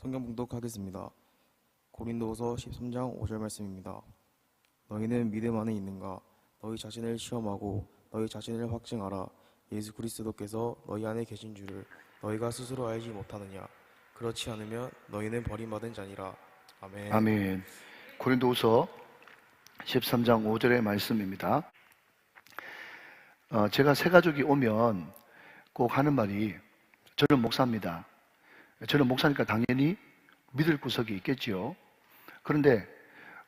성경 봉독하겠습니다. 고린도후서 13장 5절 말씀입니다. 너희는 믿음 안에 있는가? 너희 자신을 시험하고 너희 자신을 확증하라. 예수 그리스도께서 너희 안에 계신 줄을 너희가 스스로 알지 못하느냐? 그렇지 않으면 너희는 버림받은 자니라. 아멘. 아멘. 고린도후서 13장 5절의 말씀입니다. 제가 새 가족이 오면 꼭 하는 말이, 저는 목사입니다. 저는 목사니까 당연히 믿을 구석이 있겠지요. 그런데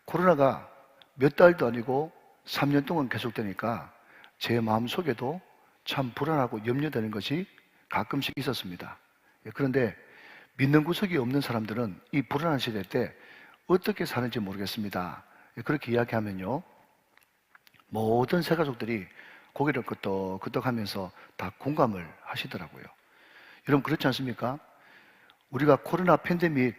코로나가 몇 달도 아니고 3년 동안 계속되니까 제 마음속에도 참 불안하고 염려되는 것이 가끔씩 있었습니다. 그런데 믿는 구석이 없는 사람들은 이 불안한 시대 때 어떻게 사는지 모르겠습니다. 그렇게 이야기하면요, 모든 새 가족들이 고개를 끄덕끄덕 하면서 다 공감을 하시더라고요. 여러분, 그렇지 않습니까? 우리가 코로나 팬데믹,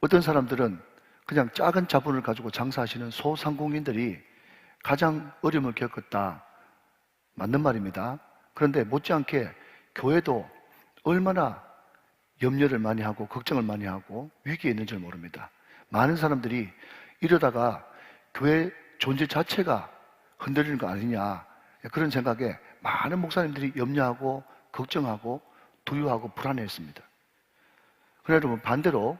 어떤 사람들은 그냥 작은 자본을 가지고 장사하시는 소상공인들이 가장 어려움을 겪었다. 맞는 말입니다. 그런데 못지않게 교회도 얼마나 염려를 많이 하고 걱정을 많이 하고 위기에 있는 줄 모릅니다. 많은 사람들이 이러다가 교회 존재 자체가 흔들리는 거 아니냐, 그런 생각에 많은 목사님들이 염려하고 걱정하고 두려워하고 불안해했습니다. 그러나 여러분, 반대로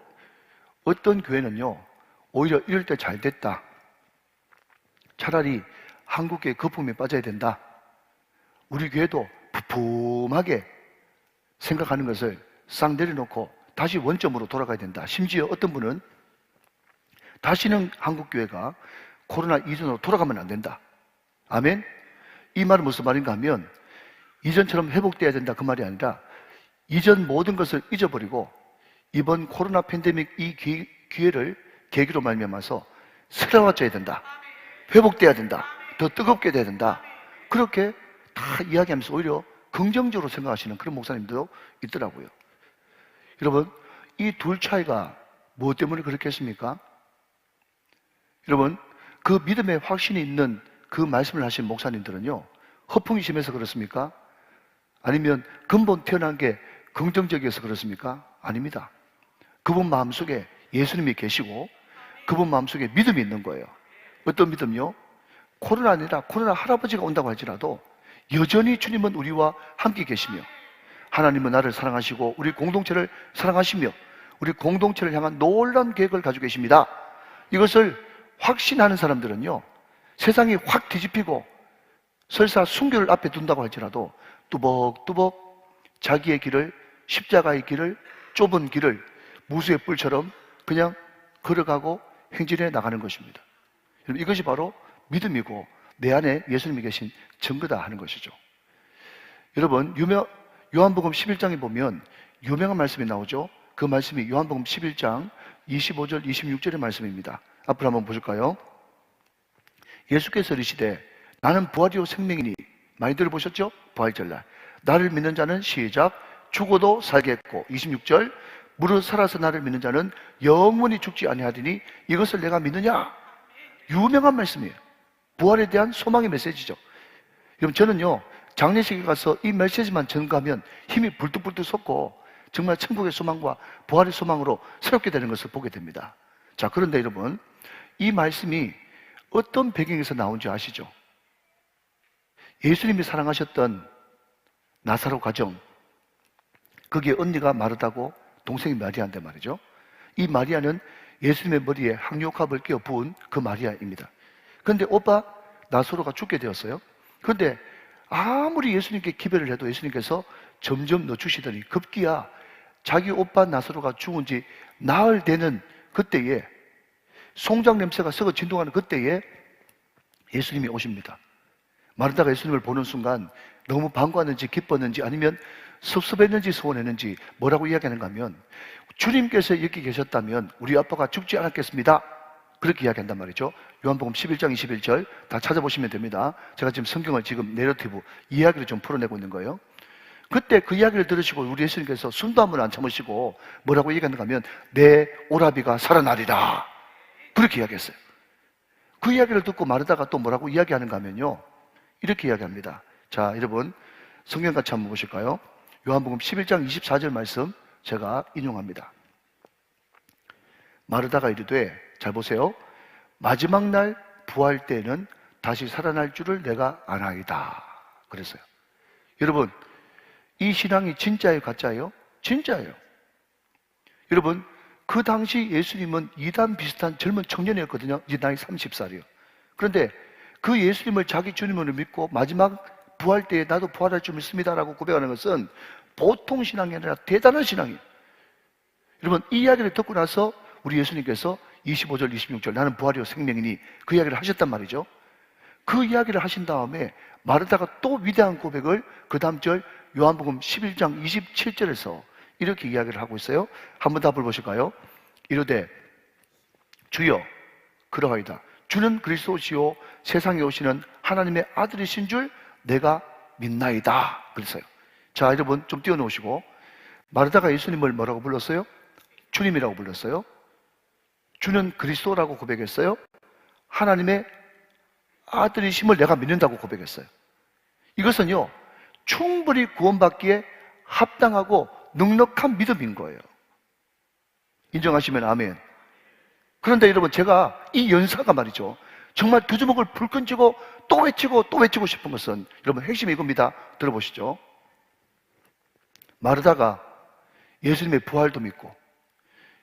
어떤 교회는요, 오히려 이럴 때 잘 됐다, 차라리 한국교회 거품에 빠져야 된다, 우리 교회도 부품하게 생각하는 것을 싹 내려놓고 다시 원점으로 돌아가야 된다. 심지어 어떤 분은 다시는 한국교회가 코로나 이전으로 돌아가면 안 된다. 아멘? 이 말은 무슨 말인가 하면, 이전처럼 회복돼야 된다, 그 말이 아니라 이전 모든 것을 잊어버리고 이번 코로나 팬데믹 이 기회를 계기로 말미암아서 새로워져야 된다, 회복돼야 된다, 더 뜨겁게 돼야 된다, 그렇게 다 이야기하면서 오히려 긍정적으로 생각하시는 그런 목사님도 있더라고요. 여러분, 이 둘 차이가 무엇 때문에 그렇게 했습니까? 여러분, 그 믿음에 확신이 있는 그 말씀을 하신 목사님들은요, 허풍이 심해서 그렇습니까? 아니면 근본 태어난 게 긍정적이어서 그렇습니까? 아닙니다. 그분 마음속에 예수님이 계시고 그분 마음속에 믿음이 있는 거예요. 어떤 믿음요? 코로나 아니라 코로나 할아버지가 온다고 할지라도 여전히 주님은 우리와 함께 계시며, 하나님은 나를 사랑하시고 우리 공동체를 사랑하시며 우리 공동체를 향한 놀라운 계획을 가지고 계십니다. 이것을 확신하는 사람들은요, 세상이 확 뒤집히고 설사 순교를 앞에 둔다고 할지라도 뚜벅뚜벅 자기의 길을, 십자가의 길을, 좁은 길을 무수의 뿔처럼 그냥 걸어가고 행진해 나가는 것입니다. 이것이 바로 믿음이고 내 안에 예수님이 계신 증거다 하는 것이죠. 여러분, 요한복음 11장에 보면 유명한 말씀이 나오죠. 그 말씀이 요한복음 11장 25절 26절의 말씀입니다. 앞으로 한번 보실까요? 예수께서 이르시되 나는 부활이요 생명이니, 많이 들어보셨죠? 부활절날 나를 믿는 자는 시작 죽어도 살겠고, 26절 무릇 살아서 나를 믿는 자는 영원히 죽지 아니하리니 이것을 내가 믿느냐? 유명한 말씀이에요. 부활에 대한 소망의 메시지죠. 여러분, 저는요, 장례식에 가서 이 메시지만 전가하면 힘이 불뚝불뚝 솟고 정말 천국의 소망과 부활의 소망으로 새롭게 되는 것을 보게 됩니다. 자, 그런데 여러분, 이 말씀이 어떤 배경에서 나온지 아시죠? 예수님이 사랑하셨던 나사로 가정, 거기에 언니가 마르다고 동생이 마리아인데 말이죠. 이 마리아는 예수님의 머리에 항료값을 끼워 부은 그 마리아입니다. 그런데 오빠 나사로가 죽게 되었어요. 그런데 아무리 예수님께 기별을 해도 예수님께서 점점 늦추시더니 급기야 자기 오빠 나사로가 죽은 지 나흘 되는 그때에, 송장 냄새가 썩어 진동하는 그때에 예수님이 오십니다. 마르다가 예수님을 보는 순간 너무 반가웠는지 기뻤는지 아니면 섭섭했는지 서운했는지 뭐라고 이야기하는가 하면, 주님께서 여기 계셨다면 우리 아빠가 죽지 않았겠습니다, 그렇게 이야기한단 말이죠. 요한복음 11장 21절 다 찾아보시면 됩니다. 제가 지금 성경을 지금 내러티브 이야기를 좀 풀어내고 있는 거예요. 그때 그 이야기를 들으시고 우리 예수님께서 숨도 한 번 안 참으시고 뭐라고 얘기하는가 하면 내 오라비가 살아나리라, 그렇게 이야기했어요. 그 이야기를 듣고 마르다가 또 뭐라고 이야기하는가 하면요, 이렇게 이야기합니다. 자, 여러분 성경 같이 한번 보실까요? 요한복음 11장 24절 말씀 제가 인용합니다. 마르다가 이르되, 잘 보세요. 마지막 날 부활 때에는 다시 살아날 줄을 내가 아나이다. 그랬어요. 여러분, 이 신앙이 진짜예요, 가짜예요? 진짜예요. 여러분, 그 당시 예수님은 이단 비슷한 젊은 청년이었거든요. 이제 나이 30살이에요. 그런데 그 예수님을 자기 주님으로 믿고 마지막 부활 때에 나도 부활할 줄 믿습니다라고 고백하는 것은 보통 신앙이 아니라 대단한 신앙이에요. 여러분, 이 이야기를 듣고 나서 우리 예수님께서 25절, 26절 나는 부활이요 생명이니 그 이야기를 하셨단 말이죠. 그 이야기를 하신 다음에 마르다가 또 위대한 고백을 그 다음 절 요한복음 11장 27절에서 이렇게 이야기를 하고 있어요. 한번 답을 보실까요? 이르되 주여 그러하이다. 주는 그리스도시요 세상에 오시는 하나님의 아들이신 줄 내가 믿나이다. 그랬어요. 자, 여러분 좀 띄워놓으시고, 마르다가 예수님을 뭐라고 불렀어요? 주님이라고 불렀어요. 주는 그리스도라고 고백했어요. 하나님의 아들이심을 내가 믿는다고 고백했어요. 이것은요, 충분히 구원받기에 합당하고 넉넉한 믿음인 거예요. 인정하시면 아멘. 그런데 여러분, 제가 이 연사가 말이죠, 정말 두 주먹을 불끈 쥐고 또 외치고 싶은 것은, 여러분 핵심이 이겁니다. 들어보시죠. 마르다가 예수님의 부활도 믿고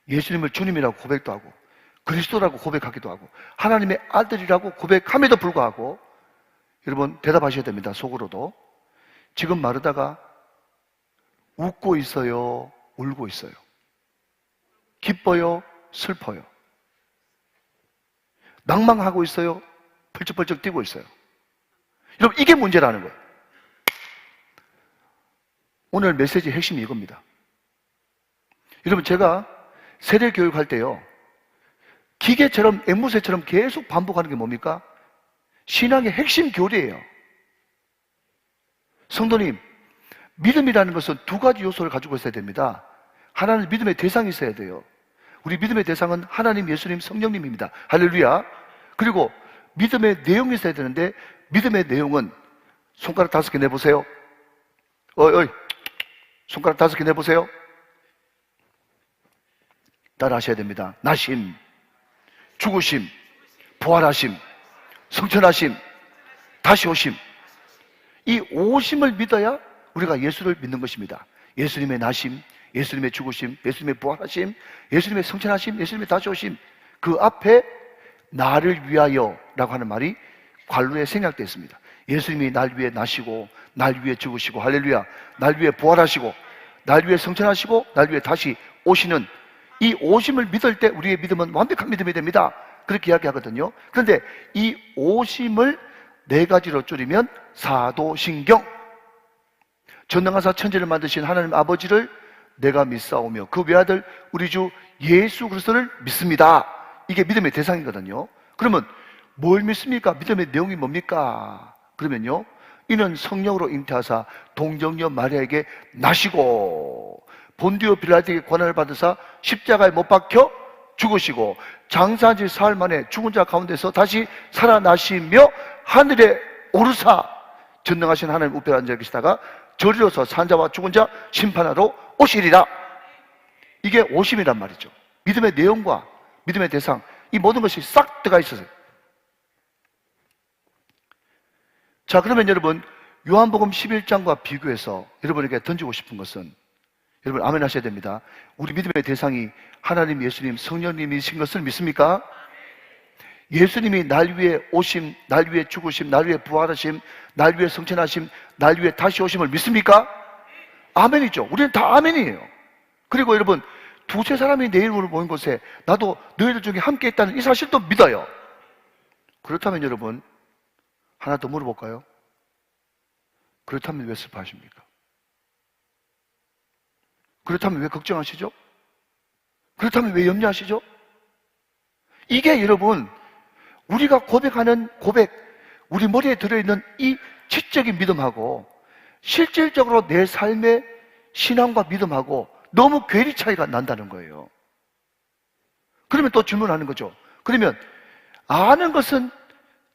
예수님을 주님이라고 고백도 하고 그리스도라고 고백하기도 하고 하나님의 아들이라고 고백함에도 불구하고, 여러분 대답하셔야 됩니다. 속으로도. 지금 마르다가 웃고 있어요? 울고 있어요? 기뻐요? 슬퍼요? 낭망하고 있어요? 펄쩍펄쩍 뛰고 있어요? 여러분, 이게 문제라는 거예요. 오늘 메시지의 핵심이 이겁니다. 여러분, 제가 세례 교육할 때요, 기계처럼 앵무새처럼 계속 반복하는 게 뭡니까? 신앙의 핵심 교리예요. 성도님, 믿음이라는 것은 두 가지 요소를 가지고 있어야 됩니다. 하나는 믿음의 대상이 있어야 돼요. 우리 믿음의 대상은 하나님, 예수님, 성령님입니다. 할렐루야. 그리고 믿음의 내용이 있어야 되는데, 믿음의 내용은 손가락 5개 내보세요. 어이, 손가락 5개 내보세요. 따라 하셔야 됩니다. 나심, 죽으심, 부활하심, 성천하심, 다시 오심. 이 오심을 믿어야 우리가 예수를 믿는 것입니다. 예수님의 나심, 예수님의 죽으심, 예수님의 부활하심, 예수님의 성천하심, 예수님의 다시 오심. 그 앞에 나를 위하여 라고 하는 말이 관로에 생략되어 있습니다. 예수님이 날 위해 나시고 날 위해 죽으시고, 할렐루야, 날 위해 부활하시고 날 위해 성천하시고 날 위해 다시 오시는 이 오심을 믿을 때 우리의 믿음은 완벽한 믿음이 됩니다. 그렇게 이야기하거든요. 그런데 이 오심을 4가지로 줄이면 사도신경. 전능하사 천지를 만드신 하나님 아버지를 내가 믿사오며 그 외아들 우리 주 예수 그리스도를 믿습니다. 이게 믿음의 대상이거든요. 그러면 뭘 믿습니까? 믿음의 내용이 뭡니까? 그러면요, 이는 성령으로 잉태하사 동정녀 마리아에게 나시고 본디오 빌라도에게 권한을 받으사 십자가에 못 박혀 죽으시고 장사한 지 사흘 만에 죽은 자 가운데서 다시 살아나시며 하늘에 오르사 전능하신 하나님 우편에 앉아 계시다가 저리로서 산자와 죽은 자 심판하러 오시리라. 이게 오심이란 말이죠. 믿음의 내용과 믿음의 대상, 이 모든 것이 싹 들어가 있어요. 자, 그러면 여러분, 요한복음 11장과 비교해서 여러분에게 던지고 싶은 것은, 여러분 아멘 하셔야 됩니다. 우리 믿음의 대상이 하나님, 예수님, 성령님이신 것을 믿습니까? 예수님이 날 위해 오심, 날 위해 죽으심, 날 위해 부활하심, 날 위해 성천하심, 날 위해 다시 오심을 믿습니까? 아멘이죠. 우리는 다 아멘이에요. 그리고 여러분, 2-3사람이 내 이름으로 모인 곳에 나도 너희들 중에 함께 있다는 이 사실도 믿어요. 그렇다면 여러분, 하나 더 물어볼까요? 그렇다면 왜 슬퍼하십니까? 그렇다면 왜 걱정하시죠? 그렇다면 왜 염려하시죠? 이게 여러분, 우리가 고백하는 고백, 우리 머리에 들어있는 이 지적인 믿음하고 실질적으로 내 삶의 신앙과 믿음하고 너무 괴리 차이가 난다는 거예요. 그러면 또 질문하는 거죠. 그러면 아는 것은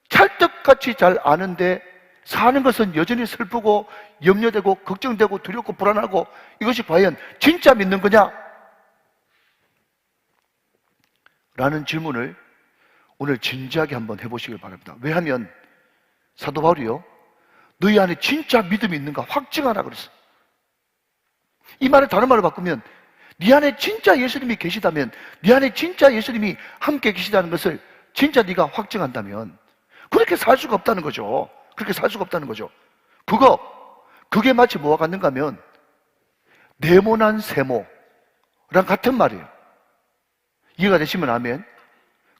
찰떡같이 잘 아는데 사는 것은 여전히 슬프고 염려되고 걱정되고 두렵고 불안하고, 이것이 과연 진짜 믿는 거냐? 라는 질문을 오늘 진지하게 한번 해보시길 바랍니다. 왜냐하면 사도 바울이요, 너희 안에 진짜 믿음이 있는가 확증하라 그랬어. 이 말을 다른 말로 바꾸면 네 안에 진짜 예수님이 계시다면, 네 안에 진짜 예수님이 함께 계시다는 것을 진짜 네가 확증한다면 그렇게 살 수가 없다는 거죠. 그렇게 살 수가 없다는 거죠. 그게 마치 뭐와 같는가 하면 네모난 세모랑 같은 말이에요. 이해가 되시면 아멘.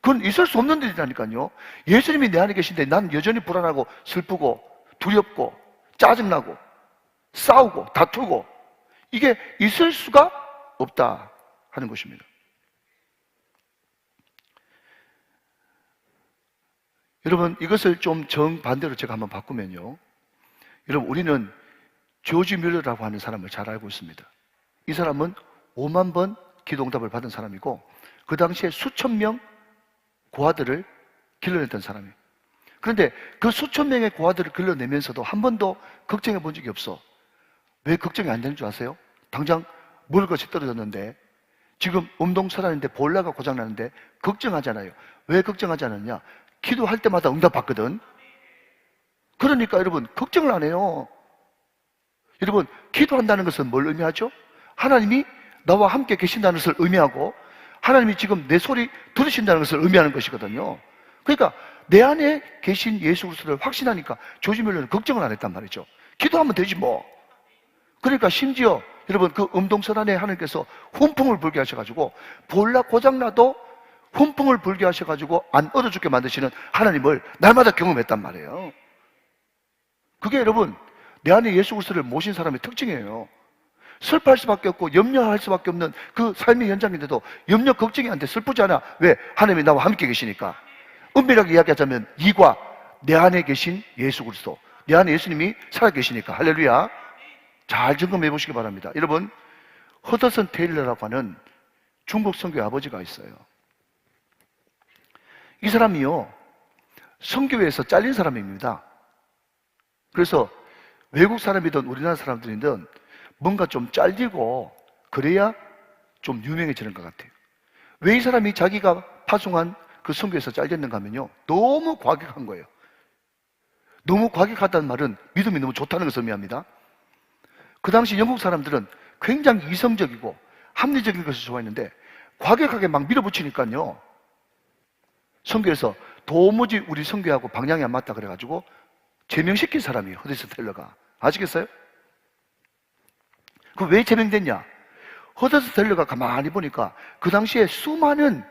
그건 있을 수 없는 일이라니까요. 예수님이 내 안에 계신데 난 여전히 불안하고 슬프고 두렵고 짜증나고 싸우고 다투고, 이게 있을 수가 없다 하는 것입니다. 여러분, 이것을 좀 정반대로 제가 한번 바꾸면요, 여러분, 우리는 조지 뮬러라고 하는 사람을 잘 알고 있습니다. 이 사람은 5만 번 기도응답을 받은 사람이고, 그 당시에 수천 명 고아들을 길러냈던 사람이에요. 그런데 그 수천 명의 고아들을 길러내면서도 한 번도 걱정해 본 적이 없어. 왜 걱정이 안 되는 줄 아세요? 당장 먹을 것이 떨어졌는데, 지금 운동선하는데 보일러가 고장나는데 걱정하잖아요. 왜 걱정하지 않았냐? 기도할 때마다 응답받거든. 그러니까 여러분, 걱정을 안 해요. 여러분, 기도한다는 것은 뭘 의미하죠? 하나님이 나와 함께 계신다는 것을 의미하고, 하나님이 지금 내 소리 들으신다는 것을 의미하는 것이거든요. 그러니까 내 안에 계신 예수 그리스도를 확신하니까 조지 뮬러는 걱정을 안 했단 말이죠. 기도하면 되지 뭐. 그러니까 심지어 여러분, 그 음동선 안에 하나님께서 훈풍을 불게 하셔가지고 보일러 고장나도 훈풍을 불게 하셔가지고 안 얼어 죽게 만드시는 하나님을 날마다 경험했단 말이에요. 그게 여러분, 내 안에 예수 그리스도를 모신 사람의 특징이에요. 슬퍼할 수밖에 없고 염려할 수밖에 없는 그 삶의 현장인데도 염려 걱정이 안 돼. 슬프지 않아. 왜? 하나님이 나와 함께 계시니까. 은밀하게 이야기하자면 이과 내 안에 계신 예수 그리스도, 내 안에 예수님이 살아계시니까. 할렐루야. 잘 점검해 보시기 바랍니다. 여러분, 허더슨 테일러라고 하는 중국 선교의 아버지가 있어요. 이 사람이요, 선교회에서 잘린 사람입니다. 그래서 외국 사람이든 우리나라 사람들이든 뭔가 좀 잘리고 그래야 좀 유명해지는 것 같아요. 왜 이 사람이 자기가 파송한 그 선교에서 잘렸는가 하면요, 너무 과격한 거예요. 너무 과격하다는 말은 믿음이 너무 좋다는 것을 의미합니다. 그 당시 영국 사람들은 굉장히 이성적이고 합리적인 것을 좋아했는데 과격하게 막 밀어붙이니까요, 선교에서 도무지 우리 선교하고 방향이 안 맞다 그래가지고 제명시킨 사람이에요. 허더슨 테일러가. 아시겠어요? 그 왜 제명됐냐? 허더슨 테일러가 가만히 보니까 그 당시에 수많은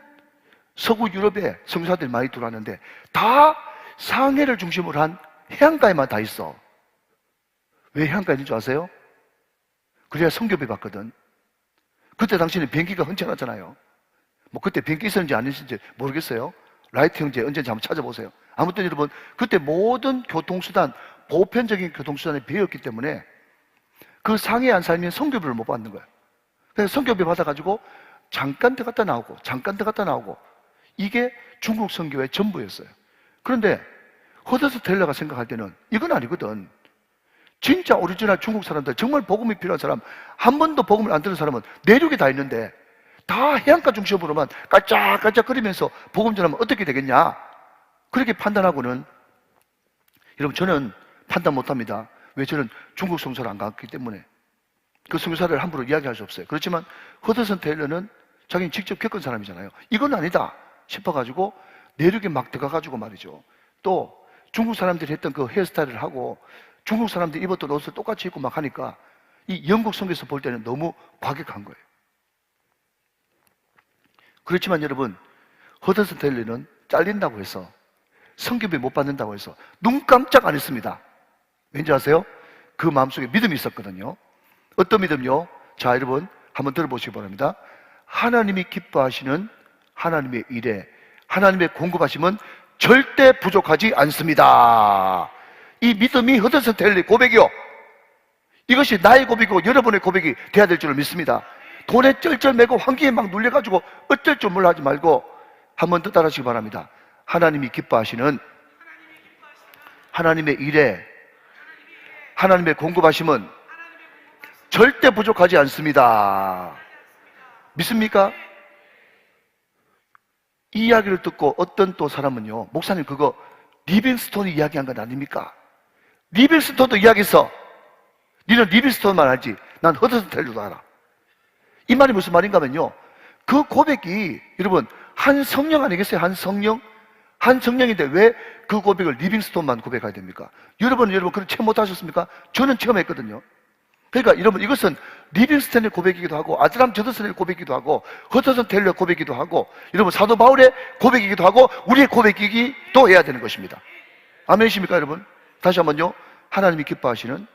서구 유럽에 선교사들이 많이 들어왔는데 다 상해를 중심으로 한 해안가에만 다 있어. 왜 해안가에 있는 줄 아세요? 그래야 선교비 받거든. 그때 당시에는 비행기가 흔쾌하잖아요. 뭐 그때 비행기 있었는지 안 있었는지 모르겠어요. 라이트 형제 언제인지 한번 찾아보세요. 아무튼 여러분, 그때 모든 교통수단, 보편적인 교통수단에 비었기 때문에 그 상해에 안 살면 선교비를 못 받는 거예요. 그래서 선교비 받아가지고 잠깐 들어갔다 나오고 잠깐 들어갔다 나오고, 이게 중국 선교의 전부였어요. 그런데 허더슨 테일러가 생각할 때는 이건 아니거든. 진짜 오리지널 중국 사람들, 정말 복음이 필요한 사람, 한 번도 복음을 안 들은 사람은 내륙에 다 있는데 다 해안가 중심으로만 깔짝깔짝거리면서 복음 전하면 어떻게 되겠냐? 그렇게 판단하고는, 여러분, 저는 판단 못합니다. 왜? 저는 중국 선교사를 안 갔기 때문에 그 선교사를 함부로 이야기할 수 없어요. 그렇지만 허더슨 테일러는 자기는 직접 겪은 사람이잖아요. 이건 아니다 싶어가지고 내륙에 막 들어가가지고 말이죠, 또 중국 사람들이 했던 그 헤어스타일을 하고 중국 사람들이 입었던 옷을 똑같이 입고 막 하니까 이 영국 선교에서 볼 때는 너무 과격한 거예요. 그렇지만 여러분, 허더슨 테일러는 잘린다고 해서, 선교비 못 받는다고 해서 눈 깜짝 안 했습니다. 왠지 아세요? 그 마음속에 믿음이 있었거든요. 어떤 믿음요? 자, 여러분 한번 들어보시기 바랍니다. 하나님이 기뻐하시는 하나님의 일에 하나님의 공급하심은 절대 부족하지 않습니다. 이 믿음이 허더슨 테일러의 고백이요, 이것이 나의 고백이고 여러분의 고백이 돼야 될 줄을 믿습니다. 돈에 쩔쩔매고 환기에 막 눌려가지고 어쩔 줄 몰라 하지 말고 한 번 더 따라하시기 바랍니다. 하나님이 기뻐하시는 하나님의 일에 하나님의 공급하심은 절대 부족하지 않습니다. 믿습니까? 이 이야기를 듣고 어떤 또 사람은요, 목사님 그거 리빙스톤이 이야기한 건 아닙니까? 리빙스톤도 이야기했어. 니는 리빙스톤만 알지 난 허드슨 텔러도 알아. 이 말이 무슨 말인가 하면요, 그 고백이 여러분 한 성령 아니겠어요? 한 성령? 한 성령인데 왜 그 고백을 리빙스톤만 고백해야 됩니까? 여러분 그런 체험 못 하셨습니까? 저는 체험했거든요. 그러니까 여러분 이것은 리빙스톤의 고백이기도 하고 아드람 저더슨의 고백이기도 하고 허드슨 텔러의 고백이기도 하고 여러분 사도 바울의 고백이기도 하고 우리의 고백이기도 해야 되는 것입니다. 아멘이십니까 여러분? 다시 한번요, 하나님이 기뻐하시는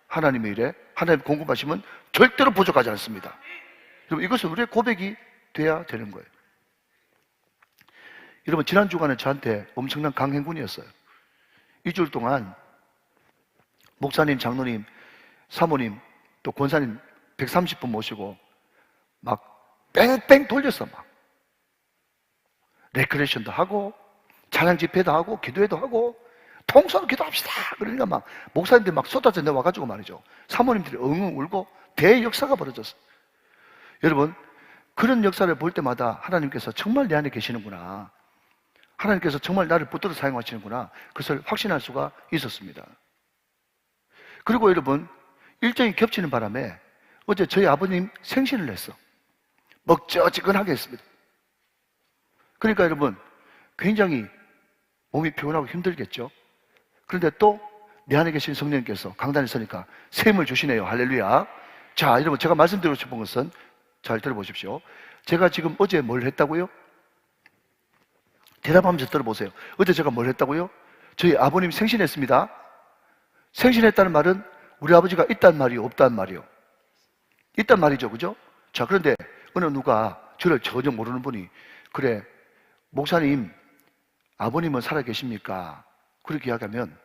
하나님의 일에 하나님 공급하시면 절대로 부족하지 않습니다. 여러분 이것은 우리의 고백이 돼야 되는 거예요. 여러분 지난 주간에 저한테 엄청난 강행군이었어요. 일주일 동안 목사님, 장로님, 사모님, 또 권사님 130분 모시고 막 뺑뺑 돌렸어. 막 레크레이션도 하고 찬양 집회도 하고 기도회도 하고 통성으로 기도합시다. 그러니까 막 목사님들 막 쏟아져 내와가지고 말이죠, 사모님들이 엉엉 울고 대역사가 벌어졌어. 여러분 그런 역사를 볼 때마다 하나님께서 정말 내 안에 계시는구나, 하나님께서 정말 나를 붙들어 사용하시는구나, 그것을 확신할 수가 있었습니다. 그리고 여러분 일정이 겹치는 바람에 어제 저희 아버님 생신을 했어. 먹저지근하게 했습니다. 그러니까 여러분 굉장히 몸이 피곤하고 힘들겠죠. 그런데 또 내 안에 계신 성령님께서 강단에 서니까 샘을 주시네요. 할렐루야. 자 여러분 제가 말씀드리고 싶은 것은 잘 들어보십시오. 제가 지금 어제 뭘 했다고요? 대답하면서 들어보세요. 어제 제가 뭘 했다고요? 저희 아버님 생신했습니다. 생신했다는 말은 우리 아버지가 있단 말이요, 없단 말이요? 있단 말이죠, 그죠? 자, 그런데 어느 누가 저를 전혀 모르는 분이 그래, 목사님 아버님은 살아계십니까? 그렇게 이야기하면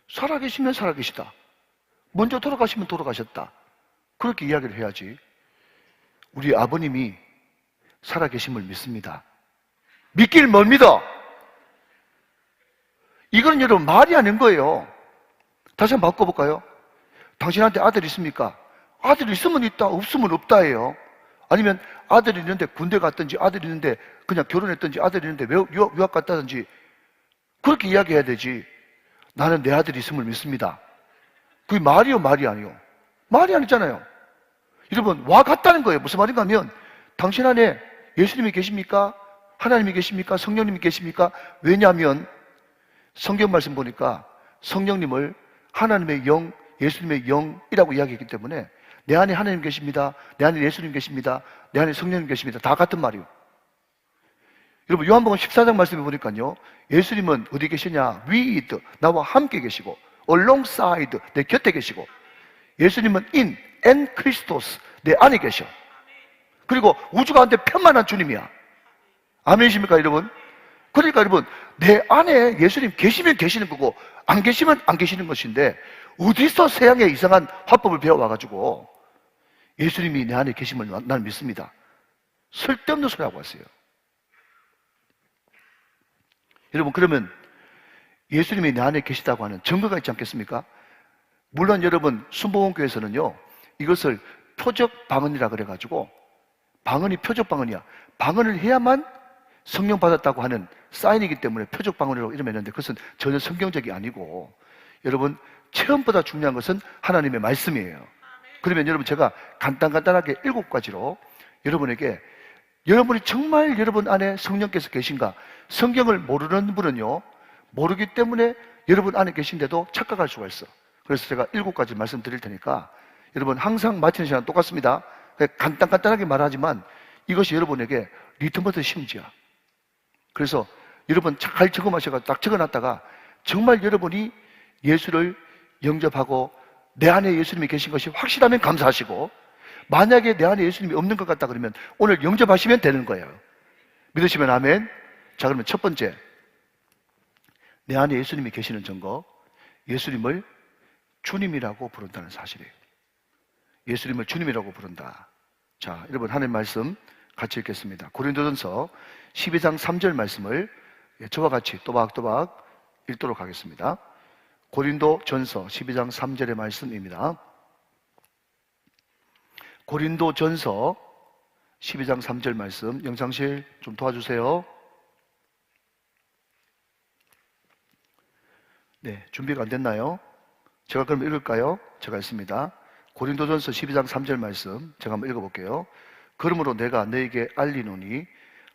살아계시면 살아계시다, 먼저 돌아가시면 돌아가셨다, 그렇게 이야기를 해야지. 우리 아버님이 살아계심을 믿습니다. 믿길 뭘 믿어? 이거는 여러분 말이 아닌 거예요. 다시 한번 바꿔볼까요? 당신한테 아들 있습니까? 아들 있으면 있다, 없으면 없다예요. 아니면 아들이 있는데 군대 갔든지, 아들이 있는데 그냥 결혼했든지, 아들이 있는데 유학 갔다든지, 그렇게 이야기해야 되지. 나는 내 아들이 있음을 믿습니다. 그게 말이요, 말이 아니요? 말이 아니잖아요. 여러분 와 같다는 거예요. 무슨 말인가 하면 당신 안에 예수님이 계십니까? 하나님이 계십니까? 성령님이 계십니까? 왜냐하면 성경 말씀 보니까 성령님을 하나님의 영, 예수님의 영이라고 이야기했기 때문에 내 안에 하나님 계십니다, 내 안에 예수님 계십니다, 내 안에 성령님 계십니다, 다 같은 말이요. 여러분 요한복음 14장 말씀해 보니까요, 예수님은 어디 계시냐? with, 나와 함께 계시고, alongside, 내 곁에 계시고, 예수님은 in and Christos, 내 안에 계셔. 그리고 우주 가운데 편만한 주님이야. 아멘이십니까 여러분? 그러니까 여러분 내 안에 예수님 계시면 계시는 거고 안 계시면 안 계시는 것인데, 어디서 서양의 이상한 화법을 배워와가지고 예수님이 내 안에 계심을 나는 믿습니다, 쓸데없는 소리 하고 왔어요. 여러분 그러면 예수님이 내 안에 계시다고 하는 증거가 있지 않겠습니까? 물론 여러분 순복음교회에서는요 이것을 표적 방언이라 그래가지고, 방언이 표적 방언이야, 방언을 해야만 성령 받았다고 하는 사인이기 때문에 표적 방언이라고 이름했는데, 그것은 전혀 성경적이 아니고 여러분 체험보다 중요한 것은 하나님의 말씀이에요. 그러면 여러분 제가 간단하게 7가지로 여러분에게, 여러분이 정말 여러분 안에 성령께서 계신가, 성경을 모르는 분은요 모르기 때문에 여러분 안에 계신데도 착각할 수가 있어. 그래서 제가 7가지 말씀드릴 테니까 여러분 항상 마치는 시간 똑같습니다. 간단하게 말하지만 이것이 여러분에게 리트머스 시험지야. 그래서 여러분 잘 적어마셔서 딱 적어놨다가 정말 여러분이 예수를 영접하고 내 안에 예수님이 계신 것이 확실하면 감사하시고, 만약에 내 안에 예수님이 없는 것 같다 그러면 오늘 영접하시면 되는 거예요. 믿으시면 아멘. 자, 그러면 첫 번째, 내 안에 예수님이 계시는 증거, 예수님을 주님이라고 부른다는 사실이에요. 예수님을 주님이라고 부른다. 자, 여러분 하나님 말씀 같이 읽겠습니다. 고린도전서 12장 3절 말씀을 저와 같이 또박또박 읽도록 하겠습니다. 고린도전서 12장 3절의 말씀입니다. 고린도전서 12장 3절 말씀, 영상실 좀 도와주세요. 네, 준비가 안 됐나요? 제가 그럼 읽을까요? 제가 읽습니다. 고린도전서 12장 3절 말씀 제가 한번 읽어볼게요. 그러므로 내가 너에게 알리노니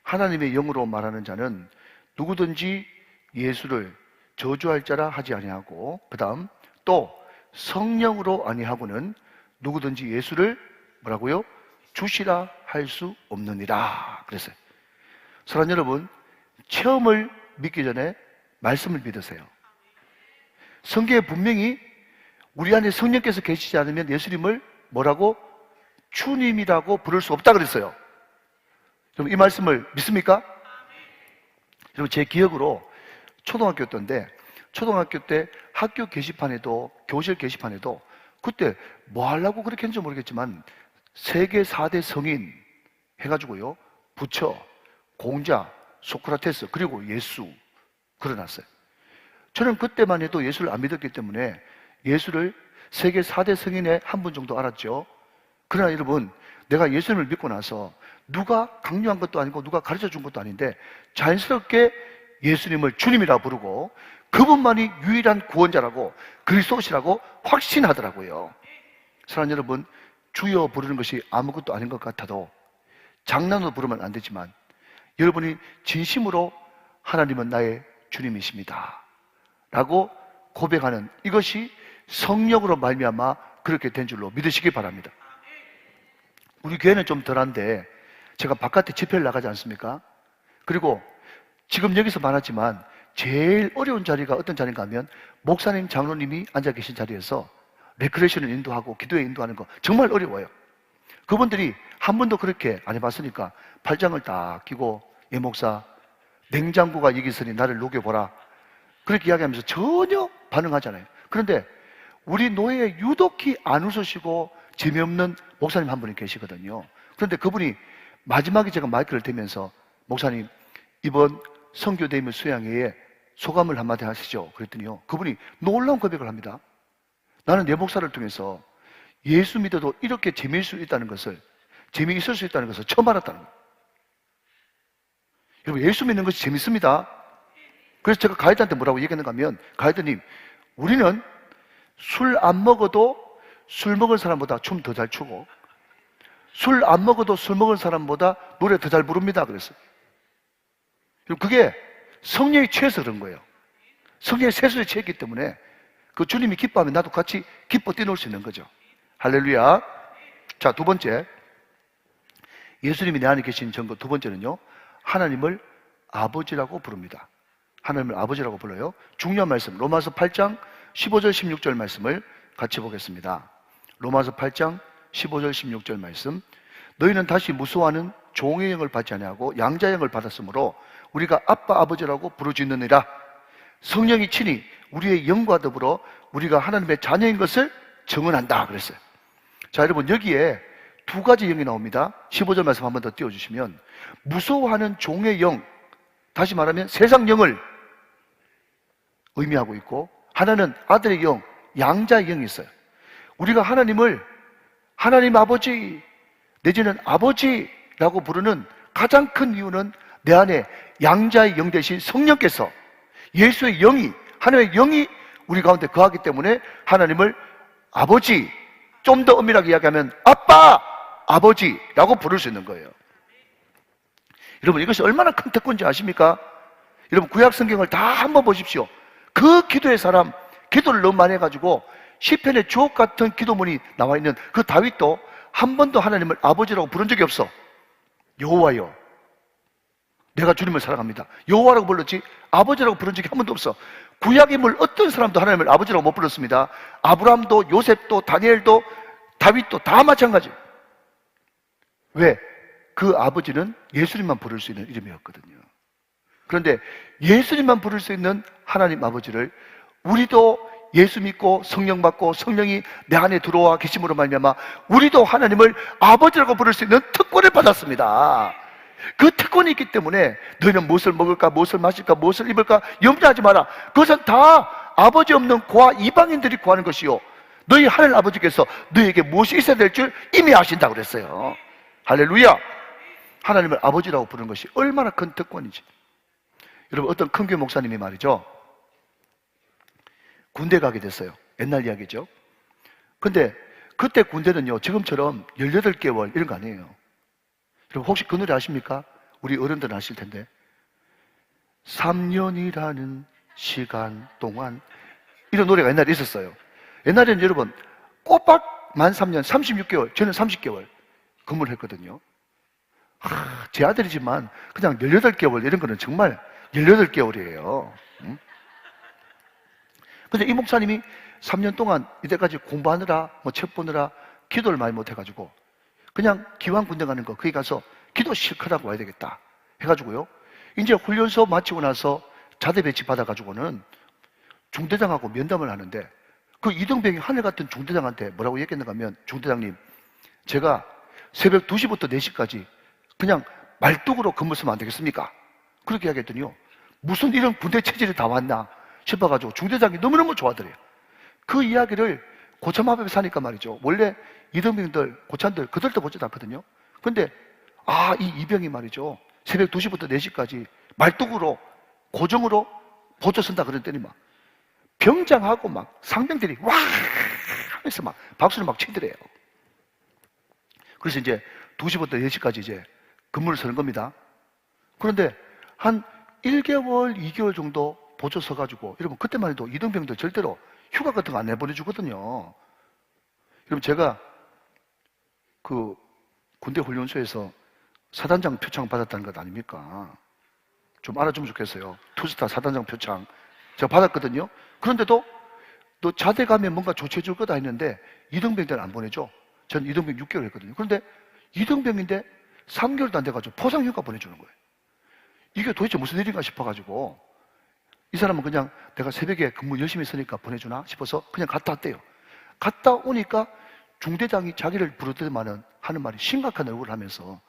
하나님의 영으로 말하는 자는 누구든지 예수를 저주할 자라 하지 아니하고, 그 다음 또 성령으로 아니하고는 누구든지 예수를 뭐라고요? 주시라 할 수 없느니라 그랬어요. 사랑하는 여러분, 체험을 믿기 전에 말씀을 믿으세요. 성경에 분명히 우리 안에 성령께서 계시지 않으면 예수님을 뭐라고? 주님이라고 부를 수 없다 그랬어요. 여러분, 이 말씀을 믿습니까? 여러분, 제 기억으로 초등학교 때인데, 초등학교 때 학교 게시판에도, 교실 게시판에도 그때 뭐 하려고 그렇게 했는지 모르겠지만 세계 4대 성인 해가지고요, 부처, 공자, 소크라테스, 그리고 예수 그려놨어요. 저는 그때만 해도 예수를 안 믿었기 때문에 예수를 세계 4대 성인의 한 분 정도 알았죠. 그러나 여러분, 내가 예수님을 믿고 나서 누가 강요한 것도 아니고 누가 가르쳐 준 것도 아닌데 자연스럽게 예수님을 주님이라 부르고 그분만이 유일한 구원자라고, 그리스도시라고 확신하더라고요. 사랑하는 여러분, 주여 부르는 것이 아무것도 아닌 것 같아도 장난으로 부르면 안 되지만 여러분이 진심으로 하나님은 나의 주님이십니다 라고 고백하는 이것이 성령으로 말미암아 그렇게 된 줄로 믿으시기 바랍니다. 우리 교회는 좀 덜한데 제가 바깥에 집회를 나가지 않습니까? 그리고 지금 여기서 말하지만 제일 어려운 자리가 어떤 자리인가 하면 목사님, 장로님이 앉아 계신 자리에서 레크레이션을 인도하고 기도에 인도하는 거 정말 어려워요. 그분들이 한 번도 그렇게 안 해봤으니까 팔짱을 딱 끼고, 예 목사, 냉장고가 여기 있으니 나를 녹여보라, 그렇게 이야기하면서 전혀 반응하잖아요. 그런데 우리 노예에 유독히 안 웃으시고 재미없는 목사님 한 분이 계시거든요. 그런데 그분이 마지막에 제가 마이크를 대면서 목사님, 이번 선교대면 수양회에 소감을 한마디 하시죠. 그랬더니요, 그분이 놀라운 고백을 합니다. 나는 내 목사를 통해서 예수 믿어도 이렇게 재미있을 수 있다는 것을, 재미있을 수 있다는 것을 처음 알았다는 거예요. 여러분, 예수 믿는 것이 재밌습니다. 그래서 제가 가이드한테 뭐라고 얘기했는가 하면, 가이드님, 우리는 술 안 먹어도 술 먹은 사람보다 춤 더 잘 추고, 술 안 먹어도 술 먹은 사람보다 노래 더 잘 부릅니다. 그랬어요. 그게 성령이 취해서 그런 거예요. 성령의 세수에 취했기 때문에 그 주님이 기뻐하면 나도 같이 기뻐 뛰놀 수 있는 거죠. 할렐루야. 자, 두 번째, 예수님이 내 안에 계신 증거 두 번째는요, 하나님을 아버지라고 부릅니다. 하나님을 아버지라고 불러요. 중요한 말씀, 로마서 8장 15절 16절 말씀을 같이 보겠습니다. 로마서 8장 15절 16절 말씀. 너희는 다시 무수하는 종의 영을 받지 아니하고 양자의 영을 받았으므로 우리가 아빠 아버지라고 부르짖느니라. 성령이 친히 우리의 영과 더불어 우리가 하나님의 자녀인 것을 증언한다 그랬어요. 자, 여러분, 여기에 두 가지 영이 나옵니다. 15절 말씀 한 번 더 띄워주시면, 무서워하는 종의 영, 다시 말하면 세상 영을 의미하고 있고, 하나는 아들의 영, 양자의 영이 있어요. 우리가 하나님을 하나님 아버지 내지는 아버지라고 부르는 가장 큰 이유는 내 안에 양자의 영 대신 성령께서, 예수의 영이, 하나님의 영이 우리 가운데 거하기 때문에 하나님을 아버지, 좀 더 엄밀하게 이야기하면 아빠, 아버지라고 부를 수 있는 거예요. 여러분, 이것이 얼마나 큰 특권인지 아십니까? 여러분, 구약 성경을 다 한번 보십시오. 그 기도의 사람, 기도를 너무 많이 해가지고 시편의 주옥 같은 기도문이 나와 있는 그 다윗도 한 번도 하나님을 아버지라고 부른 적이 없어. 여호와여, 내가 주님을 사랑합니다, 여호와라고 불렀지 아버지라고 부른 적이 한 번도 없어. 구약의 물 어떤 사람도 하나님을 아버지라고 못 불렀습니다. 아브라함도, 요셉도, 다니엘도, 다윗도 다 마찬가지예요. 왜? 그 아버지는 예수님만 부를 수 있는 이름이었거든요. 그런데 예수님만 부를 수 있는 하나님 아버지를 우리도 예수 믿고 성령 받고 성령이 내 안에 들어와 계심으로 말미암아 우리도 하나님을 아버지라고 부를 수 있는 특권을 받았습니다. 그 특권이 있기 때문에 너희는 무엇을 먹을까, 무엇을 마실까, 무엇을 입을까 염려하지 마라. 그것은 다 아버지 없는 고아 이방인들이 구하는 것이요, 너희 하늘 아버지께서 너희에게 무엇이 있어야 될 줄 이미 아신다고 그랬어요. 할렐루야. 하나님을 아버지라고 부르는 것이 얼마나 큰 특권인지. 여러분, 어떤 큰교회 목사님이 말이죠, 군대 가게 됐어요. 옛날 이야기죠. 근데 그때 군대는요, 지금처럼 18개월 이런 거 아니에요. 여러분 혹시 그 노래 아십니까? 우리 어른들은 아실 텐데. 3년이라는 시간 동안, 이런 노래가 옛날에 있었어요. 옛날에는 여러분 꼬박 만 3년 36개월, 저는 30개월 근무를 했거든요. 제 아들이지만 그냥 18개월 이런 거는 정말 18개월이에요. 근데 이 목사님이 3년 동안 이때까지 공부하느라 책 보느라 기도를 많이 못 해가지고 그냥 기왕 군대 가는 거 거기 가서 기도 실컷 하고 와야 되겠다 해가지고요. 이제 훈련소 마치고 나서 자대 배치 받아가지고는 중대장하고 면담을 하는데 그 이등병이 하늘 같은 중대장한테 뭐라고 얘기했는가 하면, 중대장님, 제가 새벽 2시부터 4시까지 그냥 말뚝으로 근무 쓰면 안 되겠습니까? 그렇게 이야기했더니요, 무슨 이런 군대 체질이 다 왔나 싶어가지고 중대장이 너무너무 좋아하더래요. 그 이야기를 고참 앞에 사니까 말이죠, 원래 이등병들, 고참들 그들도 보지도 않거든요. 근데 이 이병이 말이죠, 새벽 2시부터 4시까지 말뚝으로 고정으로 보조 쓴다 그랬더니 막 병장하고 막 상병들이 와 하면서 막 박수를 막 치더래요. 그래서 이제 2시부터 4시까지 이제 근무를 서는 겁니다. 그런데 한 1개월, 2개월 정도 보조 서가지고, 여러분 그때만 해도 이등병들 절대로 휴가 같은 거 안 내보내주거든요. 여러분 제가 그 군대 훈련소에서 사단장 표창 받았다는 것 아닙니까? 좀 알아주면 좋겠어요. 투스타 사단장 표창 제가 받았거든요. 그런데도 너 자대 가면 뭔가 조치해 줄 거다 했는데 이등병들은 안 보내줘. 전 이등병 6개월 했거든요. 그런데 이등병인데 3개월도 안 돼가지고 포상휴가 보내주는 거예요. 이게 도대체 무슨 일인가 싶어가지고 이 사람은 그냥 내가 새벽에 근무 열심히 했으니까 보내주나 싶어서 그냥 갔다 왔대요. 갔다 오니까 중대장이 자기를 부르더만은 하는 말이 심각한 얼굴을 하면서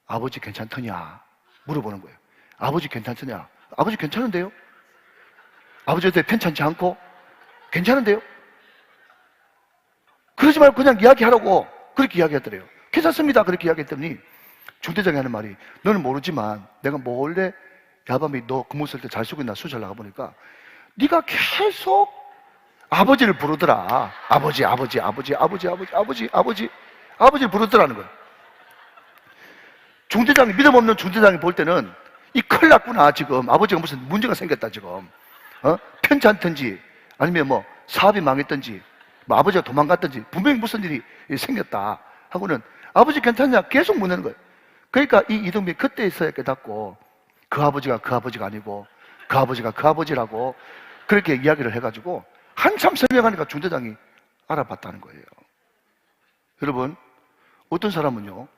아버지 괜찮더냐 물어보는 거예요. 아버지 괜찮더냐? 아버지 괜찮은데요? 아버지한테 편찮지 않고 괜찮은데요? 그러지 말고 그냥 이야기하라고 그렇게 이야기하더래요. 괜찮습니다 그렇게 이야기했더니 중대장이 하는 말이, 너는 모르지만 내가 몰래 야밤에 너 근무 쓸 때 잘 쓰고 있나 수술 나가보니까 네가 계속 아버지를 부르더라. 아버지를 부르더라는 거예요. 중대장이, 믿음 없는 중대장이 볼 때는 이 큰일 났구나 지금, 아버지가 무슨 문제가 생겼다 지금, 편찮든지 아니면 뭐 사업이 망했든지 뭐 아버지가 도망갔든지 분명히 무슨 일이 생겼다 하고는 아버지 괜찮냐 계속 묻는 거예요. 그러니까 이 이등병이 그때서야 깨닫고 그 아버지가 그 아버지가 아니고 그 아버지가 그 아버지라고 그렇게 이야기를 해가지고 한참 설명하니까 중대장이 알아봤다는 거예요. 여러분 어떤 사람은요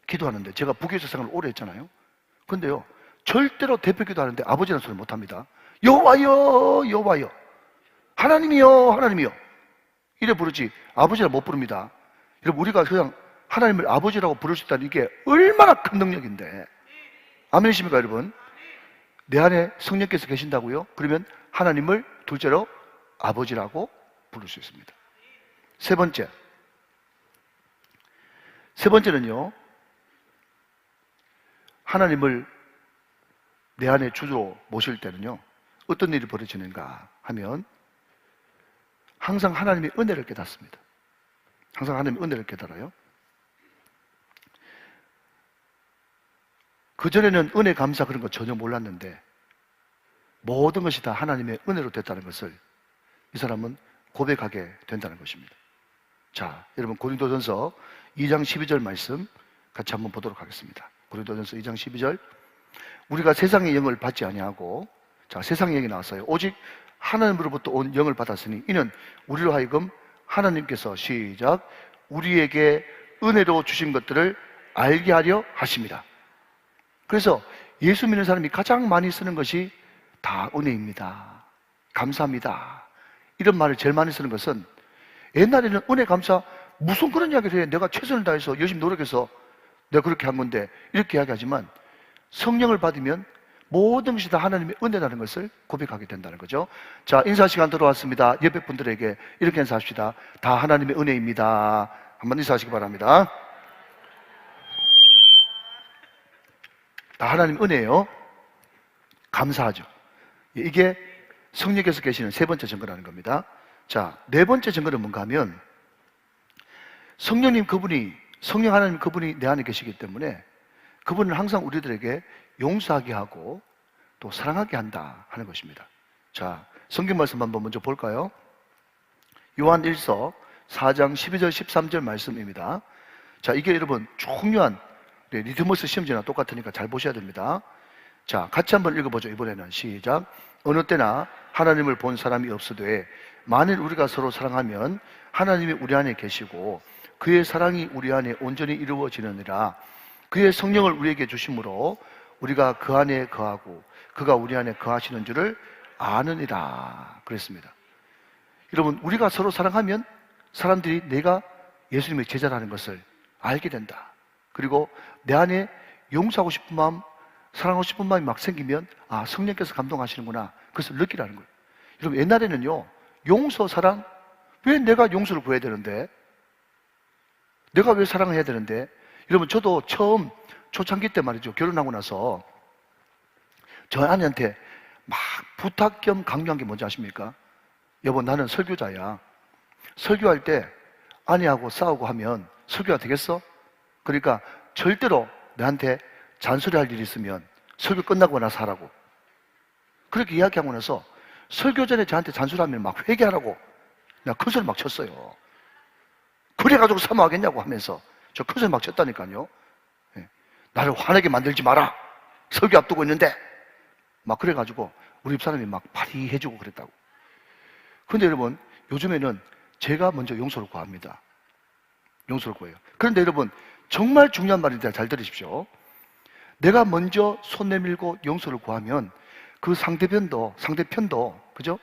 기도하는데, 제가 부교사 생활을 오래 했잖아요. 근데요 절대로 대표기도 하는데 아버지라는 소리 못합니다. 여호와여 여호와여, 하나님이여 하나님이여 이래 부르지 아버지라 못 부릅니다. 여러분 우리가 그냥 하나님을 아버지라고 부를 수 있다는 이게 얼마나 큰 능력인데, 아멘이십니까 여러분? 내 안에 성령께서 계신다고요? 그러면 하나님을 둘째로 아버지라고 부를 수 있습니다. 세 번째는요, 하나님을 내 안에 주로 모실 때는요 어떤 일이 벌어지는가 하면 항상 하나님의 은혜를 깨닫습니다. 항상 하나님의 은혜를 깨달아요. 그전에는 은혜 감사 그런 거 전혀 몰랐는데 모든 것이 다 하나님의 은혜로 됐다는 것을 이 사람은 고백하게 된다는 것입니다. 자, 여러분 고린도전서 2장 12절 말씀 같이 한번 보도록 하겠습니다. 고린도전서 2장 12절, 우리가 세상의 영을 받지 아니하고, 자 세상의 영이 나왔어요. 오직 하나님으로부터 온 영을 받았으니 이는 우리로 하여금 하나님께서 시작 우리에게 은혜로 주신 것들을 알게 하려 하십니다. 그래서 예수 믿는 사람이 가장 많이 쓰는 것이 다 은혜입니다, 감사합니다, 이런 말을 제일 많이 쓰는 것은, 옛날에는 은혜 감사 무슨 그런 이야기를 해, 내가 최선을 다해서 열심히 노력해서 내가 그렇게 한 건데 이렇게 이야기하지만 성령을 받으면 모든 것이 다 하나님의 은혜라는 것을 고백하게 된다는 거죠. 자, 인사 시간 들어왔습니다. 옆에 분들에게 이렇게 인사합시다. 다 하나님의 은혜입니다. 한번 인사하시기 바랍니다. 다 하나님 은혜예요. 감사하죠. 이게 성령께서 계시는 세 번째 증거라는 겁니다. 자, 네 번째 증거는 뭔가 하면 성령님 그분이, 성령 하나님 그분이 내 안에 계시기 때문에 그분은 항상 우리들에게 용서하게 하고 또 사랑하게 한다 하는 것입니다. 자, 성경 말씀 한번 먼저 볼까요? 요한 1서 4장 12절 13절 말씀입니다. 자, 이게 여러분 중요한 리트머스 시험지나 똑같으니까 잘 보셔야 됩니다. 자, 같이 한번 읽어보죠. 이번에는 시작. 어느 때나 하나님을 본 사람이 없으되 만일 우리가 서로 사랑하면 하나님이 우리 안에 계시고 그의 사랑이 우리 안에 온전히 이루어지느니라. 그의 성령을 우리에게 주심으로 우리가 그 안에 거하고 그가 우리 안에 거하시는 줄을 아느니라 그랬습니다. 여러분, 우리가 서로 사랑하면 사람들이 내가 예수님의 제자라는 것을 알게 된다. 그리고 내 안에 용서하고 싶은 마음, 사랑하고 싶은 마음이 막 생기면 아, 성령께서 감동하시는구나. 그것을 느끼라는 거예요. 여러분, 옛날에는요, 용서, 사랑, 왜 내가 용서를 구해야 되는데? 내가 왜 사랑을 해야 되는데? 여러분, 저도 처음 초창기 때 말이죠, 결혼하고 나서 저 아내한테 막 부탁 겸 강요한 게 뭔지 아십니까? 여보, 나는 설교자야. 설교할 때 아내하고 싸우고 하면 설교가 되겠어? 그러니까 절대로 나한테 잔소리할 일이 있으면 설교 끝나고 나서 하라고. 그렇게 이야기하고 나서 설교 전에 저한테 잔소리하면 막 회개하라고 내가 큰 소리 막 쳤어요. 그래가지고 사모하겠냐고 하면서 저 큰 소리 막 쳤다니까요. 나를 화내게 만들지 마라. 설교 앞두고 있는데 막 그래가지고 우리 집사람이 막 파리해주고 그랬다고. 근데 여러분, 요즘에는 제가 먼저 용서를 구합니다. 용서를 구해요. 그런데 여러분, 정말 중요한 말인데 잘 들으십시오. 내가 먼저 손 내밀고 용서를 구하면 그 상대편도, 그죠?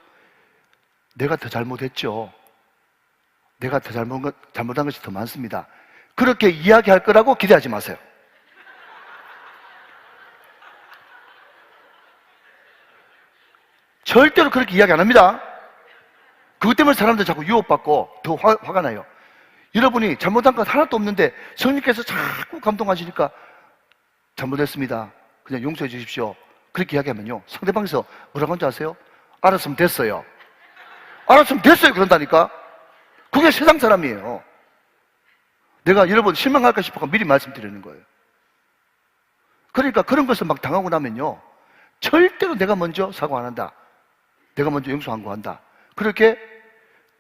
내가 더 잘못했죠. 내가 더 잘못한 것이 더 많습니다. 그렇게 이야기할 거라고 기대하지 마세요. 절대로 그렇게 이야기 안 합니다. 그것 때문에 사람들 자꾸 유혹받고 더 화가 나요. 여러분이 잘못한 것 하나도 없는데 성령께서 자꾸 감동하시니까 잘못했습니다. 그냥 용서해 주십시오. 그렇게 이야기하면요, 상대방에서 뭐라고 하는지 아세요? 알았으면 됐어요. 알았으면 됐어요. 그런다니까. 그게 세상 사람이에요. 내가 여러분 실망할까 싶어서 미리 말씀드리는 거예요. 그러니까 그런 것을 막 당하고 나면요, 절대로 내가 먼저 사과 안 한다. 내가 먼저 용서 안 구한다. 그렇게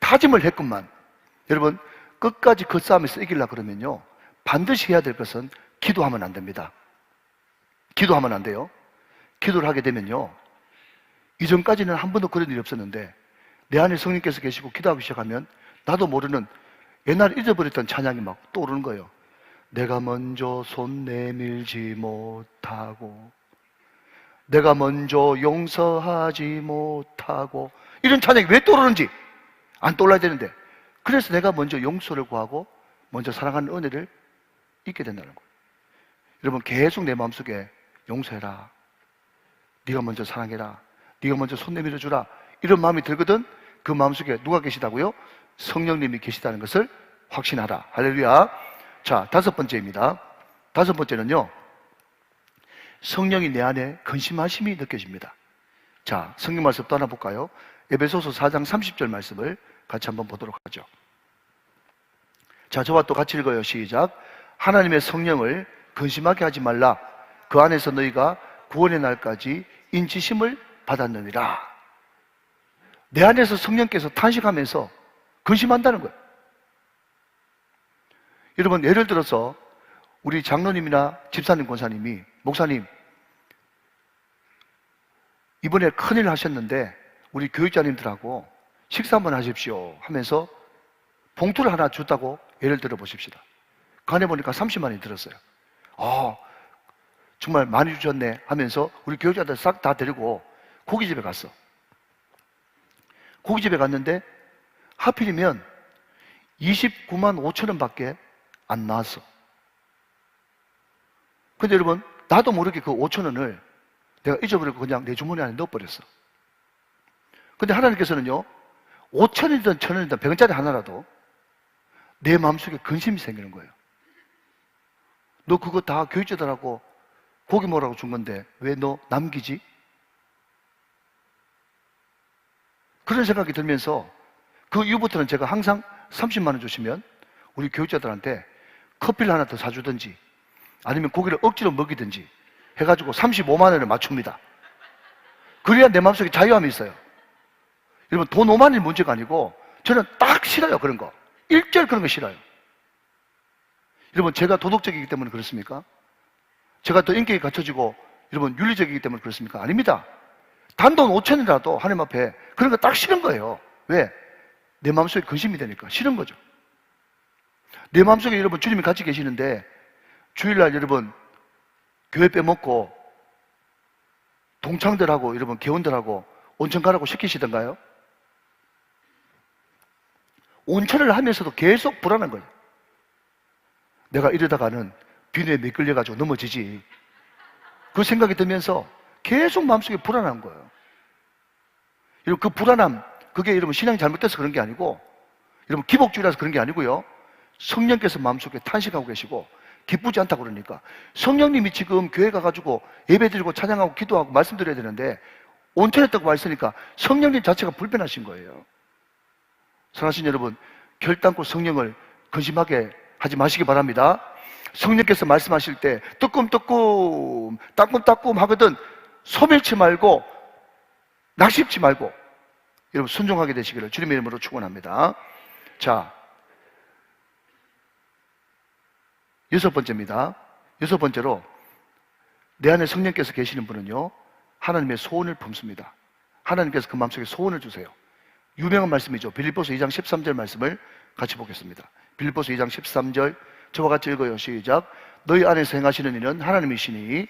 다짐을 했건만, 여러분, 끝까지 그 싸움에서 이기려고 그러면요, 반드시 해야 될 것은 기도하면 안 됩니다. 기도하면 안 돼요. 기도를 하게 되면요, 이전까지는 한 번도 그런 일이 없었는데 내 안에 성령께서 계시고 기도하기 시작하면 나도 모르는 옛날에 잊어버렸던 찬양이 막 떠오르는 거예요. 내가 먼저 손 내밀지 못하고 내가 먼저 용서하지 못하고, 이런 찬양이 왜 떠오르는지 안 떠올라야 되는데, 그래서 내가 먼저 용서를 구하고 먼저 사랑하는 은혜를 잊게 된다는 거예요. 여러분, 계속 내 마음속에 용서해라, 네가 먼저 사랑해라, 네가 먼저 손 내밀어 주라, 이런 마음이 들거든. 그 마음속에 누가 계시다고요? 성령님이 계시다는 것을 확신하라. 할렐루야. 자, 다섯 번째입니다. 다섯 번째는요, 성령이 내 안에 근심하심이 느껴집니다. 자, 성경 말씀 또 하나 볼까요? 에베소서 4장 30절 말씀을 같이 한번 보도록 하죠. 자, 저와 또 같이 읽어요. 시작. 하나님의 성령을 근심하게 하지 말라. 그 안에서 너희가 구원의 날까지 인치심을 받았느니라. 내 안에서 성령께서 탄식하면서 근심한다는 거예요. 여러분, 예를 들어서 우리 장로님이나 집사님, 권사님이 목사님, 이번에 큰일 하셨는데 우리 교육자님들하고 식사 한번 하십시오 하면서 봉투를 하나 줬다고 예를 들어 보십시다. 간에 보니까 30만 원이 들었어요. 정말 많이 주셨네 하면서 우리 교육자들 싹 다 데리고 고깃집에 갔어. 고깃집에 갔는데 하필이면 29만 5천 원밖에 안 나왔어. 근데 여러분, 나도 모르게 그 5천 원을 내가 잊어버리고 그냥 내 주머니 안에 넣어버렸어. 근데 하나님께서는요, 5천 원이든 1천 원이든 100원짜리 하나라도 내 마음속에 근심이 생기는 거예요. 너 그거 다 교육자들하고 고기 먹으라고 준 건데 왜 너 남기지? 그런 생각이 들면서 그 이후부터는 제가 항상 30만 원 주시면 우리 교육자들한테 커피를 하나 더 사주든지 아니면 고기를 억지로 먹이든지 해가지고 35만 원을 맞춥니다. 그래야 내 마음속에 자유함이 있어요. 여러분, 돈 5만 원이 문제가 아니고 저는 딱 싫어요. 그런 거. 일절 그런 거 싫어요. 여러분, 제가 도덕적이기 때문에 그렇습니까? 제가 더 인격이 갖춰지고 여러분 윤리적이기 때문에 그렇습니까? 아닙니다. 단돈 5천이라도 하나님 앞에 그런 거 딱 싫은 거예요. 왜? 내 마음속에 근심이 되니까 싫은 거죠. 내 마음속에 여러분 주님이 같이 계시는데 주일날 여러분 교회 빼먹고 동창들하고 여러분 개원들하고 온천 가라고 시키시던가요? 온천을 하면서도 계속 불안한 거예요. 내가 이러다가는 비누에 미끌려가지고 넘어지지. 그 생각이 들면서 계속 마음속에 불안한 거예요. 여러분, 그 불안함, 그게 여러분 신앙이 잘못돼서 그런 게 아니고 여러분 기복주의라서 그런 게 아니고요. 성령께서 마음속에 탄식하고 계시고 기쁘지 않다고 그러니까 성령님이 지금 교회 가가지고 예배드리고 찬양하고 기도하고 말씀드려야 되는데 온천했다고 말씀하니까 성령님 자체가 불편하신 거예요. 사랑하신 여러분, 결단코 성령을 근심하게 하지 마시기 바랍니다. 성령께서 말씀하실 때 뜨끔뜨끔 따끔따끔 하거든 소멸치 말고 낙심치 말고 여러분 순종하게 되시기를 주님의 이름으로 축원합니다. 자, 6번째입니다. 6번째로 내 안에 성령께서 계시는 분은요 하나님의 소원을 품습니다. 하나님께서 그 마음속에 소원을 주세요. 유명한 말씀이죠. 빌립보서 2장 13절 말씀을 같이 보겠습니다. 빌립보서 2장 13절 저와 같이 읽어요. 시작. 너희 안에서 행하시는 일은 하나님이시니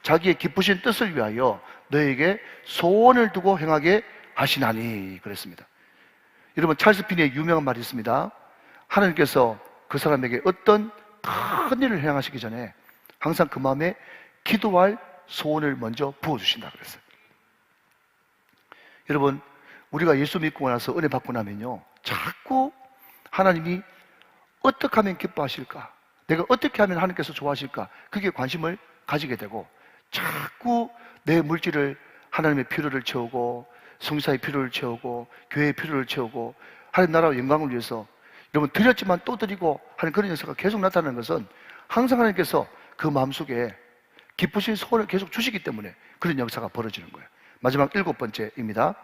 자기의 기쁘신 뜻을 위하여 너에게 소원을 두고 행하게 하시나니 그랬습니다. 여러분 찰스 피니의 유명한 말이 있습니다. 하나님께서 그 사람에게 어떤 큰 일을 행하시기 전에 항상 그 마음에 기도할 소원을 먼저 부어주신다 그랬어요. 여러분 우리가 예수 믿고 나서 은혜 받고 나면요 자꾸 하나님이 어떻게 하면 기뻐하실까? 내가 어떻게 하면 하나님께서 좋아하실까? 그게 관심을 가지게 되고 자꾸 내 물질을 하나님의 필요를 채우고 성사의 필요를 채우고 교회의 필요를 채우고 하나님 나라와 영광을 위해서 여러분 드렸지만 또 드리고 하는 그런 역사가 계속 나타나는 것은 항상 하나님께서 그 마음속에 기쁘신 소원을 계속 주시기 때문에 그런 역사가 벌어지는 거예요. 마지막 7번째입니다.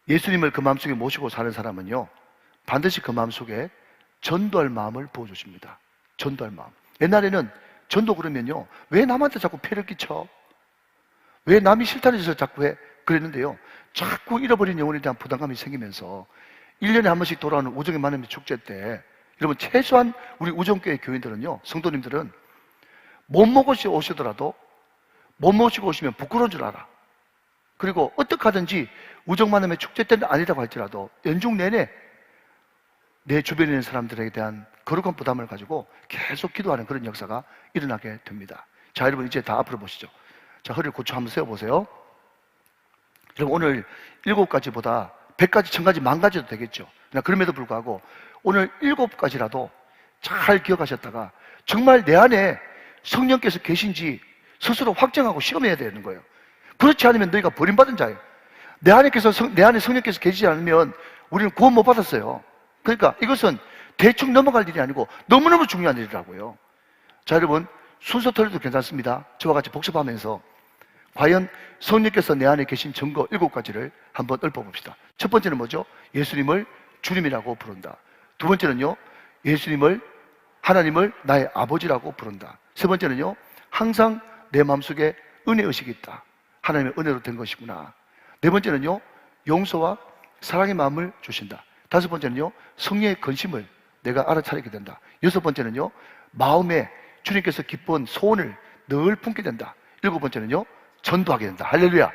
예수님을 그 마음속에 모시고 사는 사람은요 반드시 그 마음속에 전도할 마음을 부어주십니다. 전도할 마음. 옛날에는 전도 그러면요 왜 남한테 자꾸 폐를 끼쳐? 왜 남이 싫다는 짓을 자꾸 해? 그랬는데요 자꾸 잃어버린 영혼에 대한 부담감이 생기면서 1년에 한 번씩 돌아오는 우정의 만남의 축제 때 여러분 최소한 우리 우정교회 교인들은요 성도님들은 못 먹으시고 오시더라도 못 모시고 오시면 부끄러운 줄 알아. 그리고 어떻게 하든지 우정만남의 축제 때는 아니라고 할지라도 연중 내내 내 주변에 있는 사람들에 대한 거룩한 부담을 가지고 계속 기도하는 그런 역사가 일어나게 됩니다. 자, 여러분 이제 다 앞으로 보시죠. 자, 허리를 고쳐 한번 세워보세요. 여러분 오늘 7가지보다 100가지, 1000가지, 10,000가지도 되겠죠. 그럼에도 불구하고 오늘 7가지라도 잘 기억하셨다가 정말 내 안에 성령께서 계신지 스스로 확정하고 시험해야 되는 거예요. 그렇지 않으면 너희가 버림받은 자예요. 내 안에 성령께서 계시지 않으면 우리는 구원 못 받았어요. 그러니까 이것은 대충 넘어갈 일이 아니고 너무너무 중요한 일이라고요. 자, 여러분 순서 틀려도 괜찮습니다. 저와 같이 복습하면서 과연 성령께서 내 안에 계신 증거 7가지를 한번 읊어봅시다. 첫 번째는 뭐죠? 예수님을 주님이라고 부른다. 두 번째는요, 하나님을 나의 아버지라고 부른다. 세 번째는요, 항상 내 마음속에 은혜의식이 있다. 하나님의 은혜로 된 것이구나. 네 번째는요, 용서와 사랑의 마음을 주신다. 다섯 번째는요, 성령의 근심을 내가 알아차리게 된다. 여섯 번째는요, 마음에 주님께서 기쁜 소원을 늘 품게 된다. 일곱 번째는요, 전도하게 된다. 할렐루야.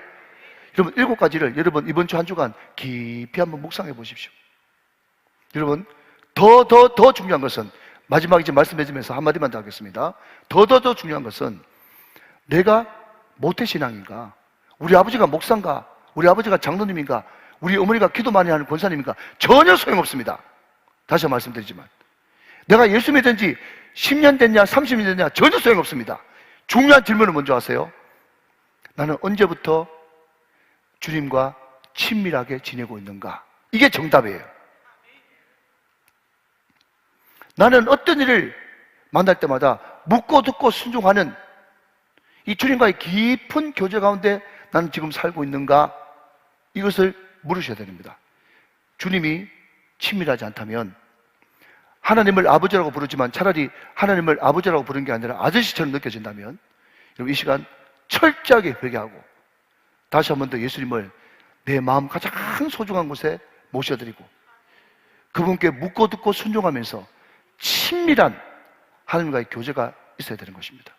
여러분 7가지를 여러분 이번 주 한 주간 깊이 한번 묵상해 보십시오. 여러분 더 중요한 것은 마지막 이제 말씀해 주면서 한마디만 더 하겠습니다. 더 중요한 것은 내가 모태신앙인가, 우리 아버지가 목사인가, 우리 아버지가 장로님인가, 우리 어머니가 기도 많이 하는 권사님인가 전혀 소용없습니다. 다시 말씀드리지만 내가 예수 믿은 지 10년 됐냐 30년 됐냐 전혀 소용없습니다. 중요한 질문을 먼저 하세요. 나는 언제부터 주님과 친밀하게 지내고 있는가? 이게 정답이에요. 나는 어떤 일을 만날 때마다 묻고 듣고 순종하는 이 주님과의 깊은 교제 가운데 나는 지금 살고 있는가? 이것을 물으셔야 됩니다. 주님이 친밀하지 않다면 하나님을 아버지라고 부르지만 차라리 하나님을 아버지라고 부르는 게 아니라 아저씨처럼 느껴진다면 여러분 이 시간 철저하게 회개하고 다시 한 번 더 예수님을 내 마음 가장 소중한 곳에 모셔드리고 그분께 묻고 듣고 순종하면서 친밀한 하나님과의 교제가 있어야 되는 것입니다.